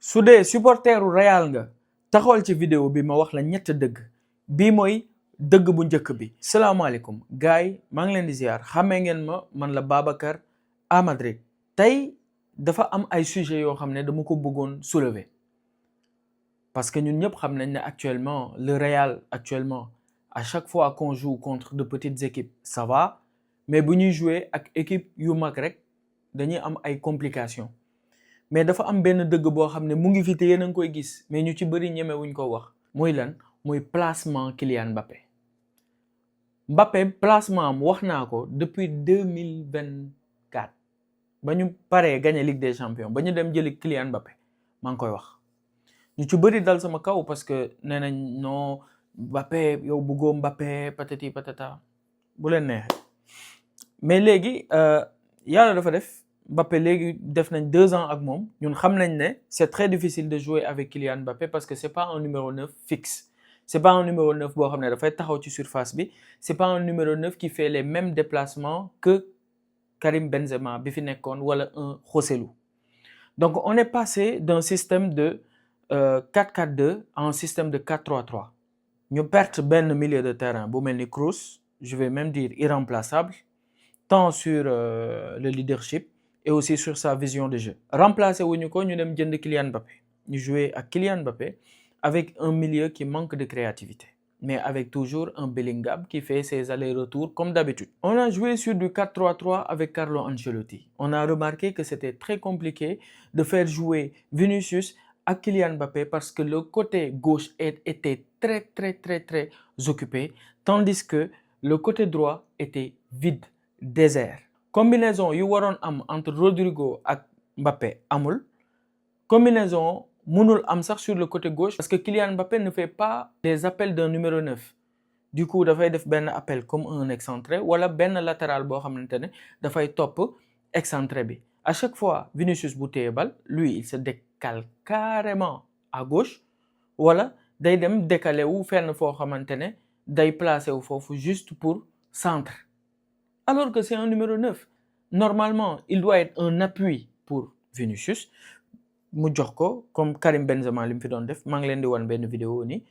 su dee supporteru Real nga taxawal ci vidéo bi ma wax la ñett dëgg bii mooy dëgg bu njëkk bi. salaamaaleykum gars yi maa ngi leen di ziar xàmmee ngeen ma man la Babacar à Madrid. tey dafa am ay sujets yoo xam ne dama ko bëggoon soulever parce que ñun ñëpp xam nañ ne actuellement le Real actuellement à chaque fois qu'on joue contre de petites équipes ça va mais bu ñuy jouer ak équipe yu mag rek dañuy am ay complications. mais dafa am benn dëgg boo xam ne mu ngi fi te yéen a ngi koy gis mais ñu ci bëri ñemewuñ ko wax mooy lan mooy placement Kylian Mbappé placement am wax naa ko depuis 2024 ba ñu paree gagné Ligue des Champions ba ñu dem jëli Kylian Mbappé maa ngi koy wax ñu ci bëri dal sama kaw parce que nee nañ non Mbappé yow bëggoo Mbappé patati patata bu leen neexee mais léegi yàlla dafa def Mbappé léegi def nañ 2 ans ak moom ñun xam nañ ne c'est très difficile de jouer avec Kylian Mbappé parce que c'est pas un numéro 9 fixe c'est pas un numéro 9 boo xam ne dafay taxaw ci surface bi c'est pas un numéro 9 qui fait les mêmes déplacements que Karim Benzema bi fi nekkoon wala un Joselu. Donc on est passé d'un système de 4-4-2 à un système de 4-3-3 ñu perte benn milieu de terrain bu mel ni Kroos, je vais même dire irremplaçable tant sur le leadership et aussi sur sa vision de jeu. Remplacé wuñu ko ñu dem jënd Kylian Mbappé ñu jouer ak Kylian Mbappé avec un milieu qui manque de créativité mais avec toujours un Bellingham qui fait ses allers-retours comme d'habitude. On a joué sur du 4-3-3 avec Carlo Ancelotti. On a remarqué que c'était très compliqué de faire jouer Vinicius ak Kylian Mbappé parce que le côté gauche était très occupé tandis que le côté droit était vide, désert. Combinaison yu waroon am entre Rodrigo ak Mbappé amul. Combinaison mënul am sax sur le côté gauche parce que Kylian Mbappé ne fait pas des appels d'un numéro 9. Du coup dafay def benn appel comme un excentré wala benn latéral boo xamante ne dafay topp excentré bi. À chaque fois Vinicius bu téye bal lui il se décale carrément à gauche wala day dem décalé wu fenn foo xamante ne day placé wu foofu juste pour centre. Alors que c'est un numéro 9. Normalement, il doit être un appui pour Vinicius. mu jox ko comme Karim Benzema li mu fi doon def maa ngi leen di wan benn vidéo ni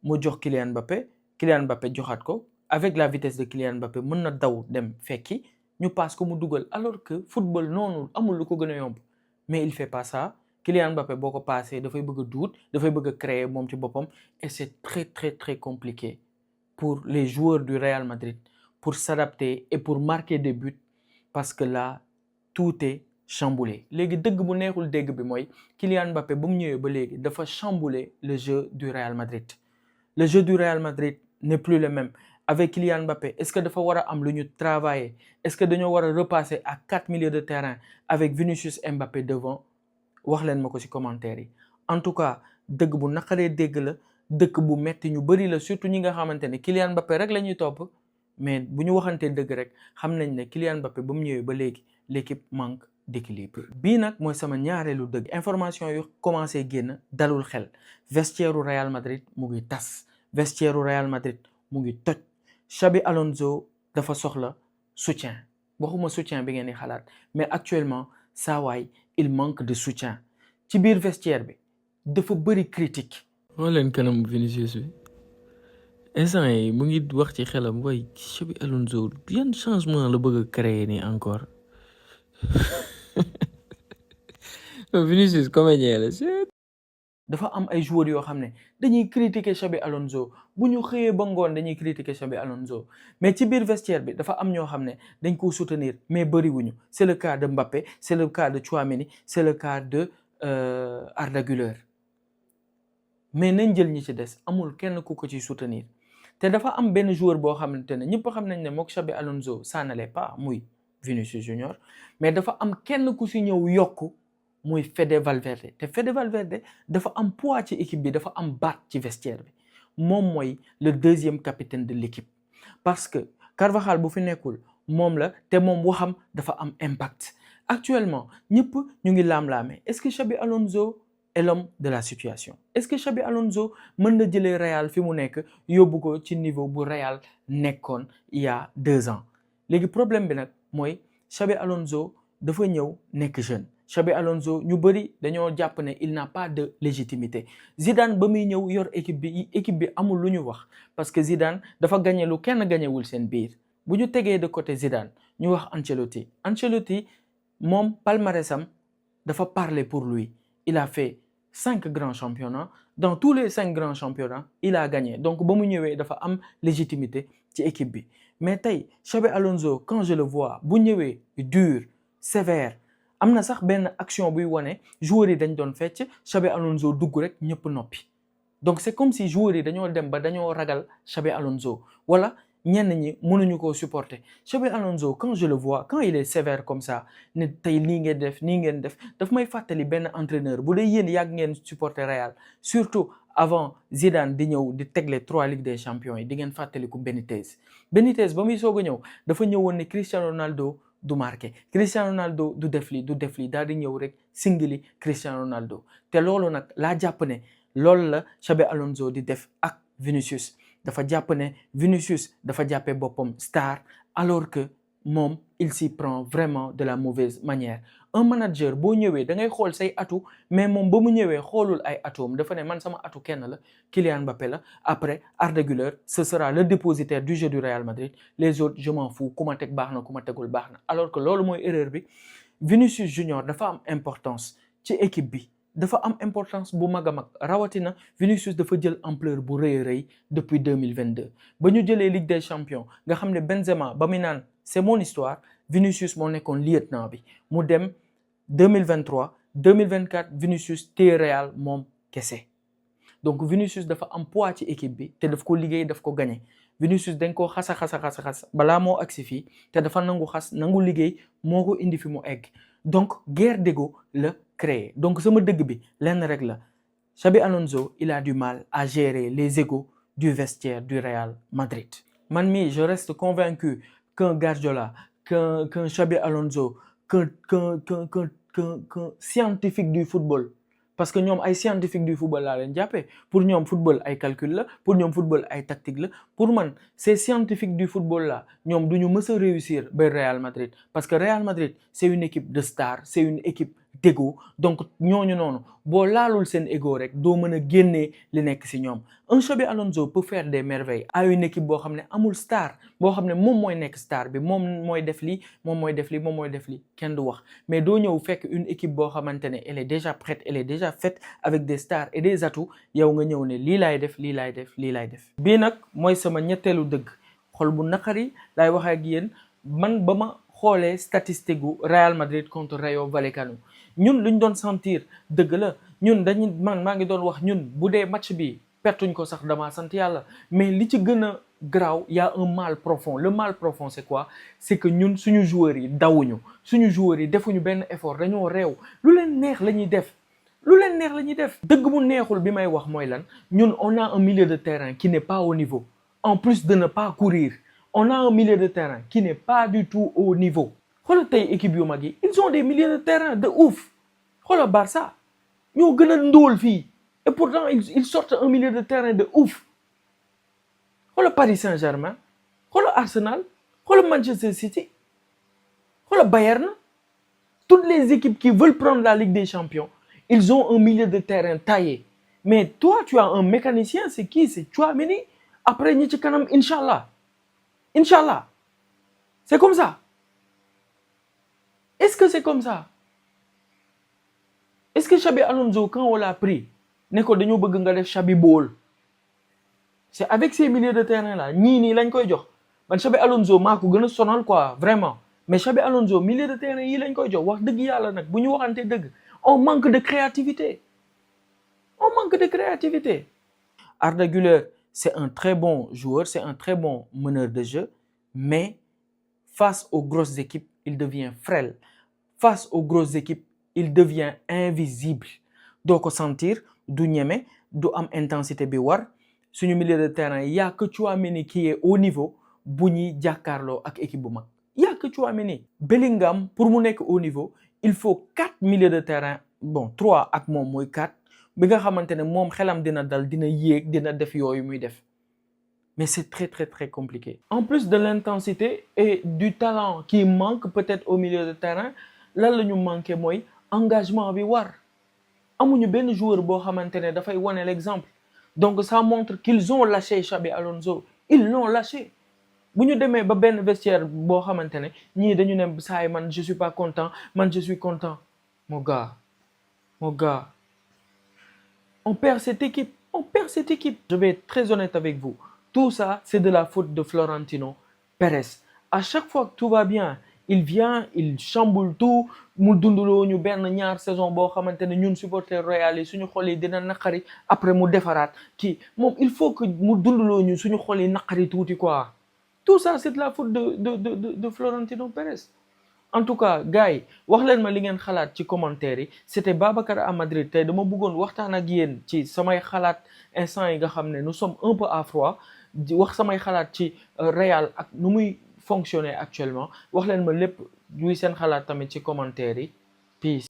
mu jox Kylian Mbappé joxaat ko avec la vitesse de Kylian Mbappé mën na daw dem fekki ñu passe ko mu dugal alors que football noonu amul lu ko gën a yomb mais il fait pas ça. Kylian Mbappé boo ko passé dafay bëgg a duut dafay bëgg a créer moom ci boppam et c'est très compliqué pour les joueurs du Real Madrid pour s'adapter et pour marquer des buts parce que là tout est chamboulé. léegi dëgg bu neexul dégg bi mooy Kylian Mbappé ba mu ñëwee ba léegi dafa chambouler le jeu du Real Madrid. Le jeu du Real Madrid n'est plus le même. Avec Kylian Mbappé est-ce que dafa war a am lu ñu travailler est-ce que dañoo war a repasser à 4 milieux de terrain avec Vinicius et Mbappé devant wax leen ma ko ci commentaire yi. En tout cas dëgg bu naqaree dégg la dëkk bu metti ñu bari la surtout ñi nga xamante ne Kylian Mbappé rek la ñuy topp mais bu ñu waxantee dëgg rek xam nañ ne Kylian Mbappé ba mu ñëwee ba léegi l'équipe manque d'équilibre. bii nag mooy sama ñaareelu dëgg. information yu commencé génn dalul xel vestiaire u Real Madrid mu ngi tas vestiaire u Real Madrid mu ngi toj Xabi Alonso dafa soxla soutien waxuma soutien bi ngeen di xalaat mais actuellement saa waay il manque de soutien ci biir vestiaire bi dafa bëri critique. moo leen kanam Vinicius bi instant yi mu ngi wax ci xelam waaye Xabi Alonso yan changement la bëgg a créer nii encore Vinicius comédien la dafa am ay joueurs yoo xam ne dañuy critiquer Xabi Alonso bu ñu xëyee ba ngoon dañuy critiquer Xabi Alonso mais ci biir vestiaire bi dafa am ñoo xam ne dañ ko soutenir mais bëriwuñu. c'est le cas de Mbappé c'est le cas de Tchouaméni c'est le cas de Arda Güler mais nañ jël ñi ci des amul kenn ku ko ci soutenir te dafa am benn joueur boo xamante ne ñëpp xam nañ ne mook Xabi Alonso ça n'allait pas muy Vinicius Junior mais dafa am kenn ku ci ñëw yokku muy Fede Valverde te Fede Valverde dafa am poids ci équipe bi dafa am baat ci vestiaire bi moom mooy le deuxième capitaine de l'équipe parce que Carvajal bu fi nekkul moom la te moom waxam dafa am impact. Actuellement ñëpp ñu ngi laam-laame est-ce que Xabi Alonso est l'homme de la situation est-ce que Xabi Alonso mën na jëlee Real fi mu nekk yóbbu ko ci niveau bu Real nekkoon il y a 2 ans léegi problème bi nag mooy Xabi Alonso dafa ñëw nekk jeune Xabi Alonso ñu bëri dañoo jàpp ne il n'a pas de légitimité Zidane ba muy ñëw yor équipe bi amul lu ñu wax parce que Zidane dafa gagné lu kenn gagnewul seen biir bu ñu tegee de côté Zidane ñu wax Ancelotti moom palmarèsam dafa parler pour lui il a fait 5 grands championnats dans tous les 5 grands championnats il a gagné donc ba mu ñëwee dafa am légitimité ci équipe bi mais tey Xabi Alonso quand je le vois bu ñëwee dur sévère am na sax benn action buy wane joueurs yi dañ doon fecc Xabi Alonso dugg rek ñëpp noppi donc c'est comme si joueurs yi dañoo dem ba dañoo ragal Xabi Alonso wala ñenn ñi mënuñu koo supporter Xabi Alonso quand je le vois quand il est sévère comme ça ne tey nii ngeen def daf may fàttali benn entraîneur bu dee yéen yàgg ngeen supporter Real surtout avant Zidane di ñëw di tegle 3 Ligue des Champions yi di ngeen fàttaliku Benitez ba muy soog a ñëw dafa ñëwoon ne Cristiano Ronaldo du marqué Cristiano Ronaldo du def lii daal di ñëw rek singili Cristiano Ronaldo te loolu nag laa jàpp ne loolu la Xabi Alonso di def ak Vinicius dafa jàpp ne Vinicius dafa jàppee boppam star alors que moom il s'y prend vraiment de la mauvaise manière un manager boo ñëwee da ngay xool say atu mais moom ba mu ñëwee xoolul ay atoom dafa ne man sama atu kenn la Kylian Mbappé la après Arda Güler ce sera le dépositaire du jeu du Real Madrid les autres je m'en fous ku ma teg baax na ku ma tegul baax na alors que loolu mooy erreur bi Vinicius Junior dafa am importance ci équipe bi dafa am importance bu mag a mag rawatina Vinicius dafa jël ampleur bu rëy a rëy depuis 2022 ba ñu jëlee Ligue des Champions nga xam ne Benzema ba muy naan c'est mon histoire Vinicius moo nekkoon lieutenant bi mu dem 2023 2024 Vinicius téye Real moom kese donc Vinicius dafa am poids ci équipe bi te daf ko liggéey daf ko gagné Vinicius dañ koo xasa balaa moo agsi fii te dafa nangu liggéey moo ko indi fi mu egg donc guerre d'ego la créé donc sama dëgg bi lenn rek la Xabi Alonso il a du mal à gérer les égos du vestiaire du Real Madrid man mii je reste convaincu qu'un Guardiola qu'un Xabi Alonso qu'un scientifique du football parce que ñoom ay scientifique du football laa leen jàppee pour ñoom football ay calcul la pour ñoom football ay tactique la pour man ces scientifiques du football là ñoom du ñu mës a réussir ba Real Madrid parce que Real Madrid c'est une équipe de stars c'est une équipe d'ego donc ñooñu noonu boo laalul seen ego rek doo mën a génnee li nekk ci ñoom un Xabi Alonso peut faire des merveilles à une équipe boo xam ne amul star boo xam ne moom mooy nekk star bi moom mooy def lii kenn du wax mais doo ñëw fekk une équipe boo xamante ne elle est déjà prête elle est déjà faite avec des stars et des atouts yow nga ñëw ne lii laay def bii nag mooy sama ñetteelu dëgg xol bu naqari laay wax ak yéen man ba ma xoolee statistique gu Real Madrid contre Rayo Vallecano ñun luñ doon sentir dëgg la ñun maa ngi doon wax ñun bu dee match bi pertuñ ko sax dama sant yàlla mais li ci gën a graaw y a un mal profond le mal profond c'est quoi c'est que ñun suñu joueurs yi dawuñu suñu joueurs yi defuñu benn effort dañoo réew lu leen neex la ñuy def dëgg mu neexul bi may wax mooy lan ñun on a un milieu de terrain qui n'est pas au niveau en plus de ne pas courir on a un milieu de terrain qui n'est pas du tout au niveau xoolal tey équipe yu mag yi ils ont des milieux de terrain de ouf xoolal Barça ñoo gën a ndóol fii et pourtant ils sortent un milieu de terrain de ouf xoolal Paris Saint-Germain xoolal Arsenal xoolal Manchester City xoolal Bayern toutes les équipes qui veulent prendre la Ligue des Champions ils ont un milieu de terrain taillé mais toi tu as un mécanicien c'est qui c'est Tchouaméni après ñi ci kanam Inch'Allah c'est comme ça est-ce que c'est comme ça est-ce que Xabi Alonso quand on l'a pris ne ko dañoo bëgg nga def Xabi Ball c'est avec ces milieux de terrain là ñii nii lañ koy jox man Xabi Alonso maa ko gën a sonal quoi vraiment mais Xabi Alonso milieu de terrain yii lañ koy jox wax dëgg yàlla nag bu ñu waxante dëgg on manque de créativité Arda Güler c'est un très bon joueur c'est un très bon meneur de jeu mais face aux grosses équipes il devient frêle face aux grosses équipes il devient invisible doo ko sentir du ñeme du am intensité bi war suñu milieu de terrain y a que Tchouaméni qui est au niveau bu ñuy jàkkaarloo ak équipe bu mag y a que Tchouaméni Bellingham pour mu nekk au niveau il faut 4 milieux de terrain 3 ak moom mooy 4 bi nga xamante ne moom xelam dina dal dina yéeg dina def yooyu muy def mais c'est très très très compliqué en plus de l'intensité et du talent qui manque peut-être au milieu de terrain lan la ñu manqué mooy engagement bi war amuñu benn joueur boo xamante ne dafay wane l'exemple donc ça montre qu'ils ont lâché Xabi Alonso ils l'ont lâché bu ñu demee ba benn vestiaire boo xamante ne ñii dañu ne saay man je suis pas content man je suis content mon gars on perd cette équipe je vais être très honnête avec vous tout ça c'est de la faute de Florentino Pérez à chaque fois que tout va bien il vient il chamboule tout mu dunduloo ñu benn ñaar saison boo xamante ne ñun supporters Real yi suñu xol yi dina naqari après mu defaraat kii moom il faut que mu dunduloo ñu suñu xol yi naqari tuuti quoi tout ça c'est de la faute de Florentino Pérez en tout cas gars yi wax leen ma li ngeen xalaat ci commentaire yi c'était Babacar à Madrid tey dama bëggoon waxtaan ak yéen ci samay xalaat instant yi nga xam ne nous sommes un peu à froid di wax samay xalaat ci Real ak nu muy fonctionner actuellement wax leen ma lépp luy seen xalaat tamit ci commentaire yi peace